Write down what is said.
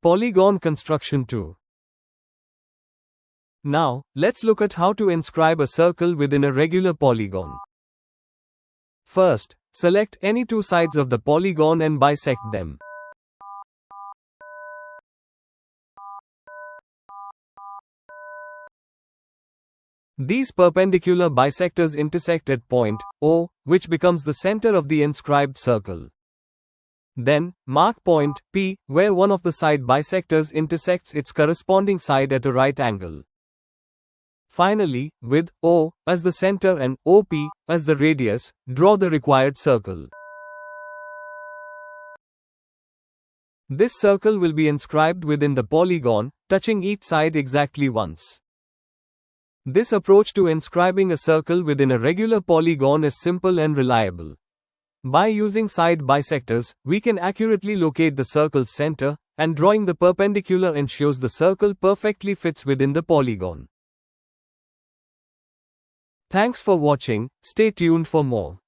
Polygon construction too. Now, let's look at how to inscribe a circle within a regular polygon. First, select any two sides of the polygon and bisect them. These perpendicular bisectors intersect at point O, which becomes the center of the inscribed circle. Then, mark point P, where one of the side bisectors intersects its corresponding side at a right angle. Finally, with O as the center and OP as the radius, draw the required circle. This circle will be inscribed within the polygon, touching each side exactly once. This approach to inscribing a circle within a regular polygon is simple and reliable. By using side bisectors, we can accurately locate the circle's center, and drawing the perpendicular ensures the circle perfectly fits within the polygon. Thanks for watching, stay tuned for more.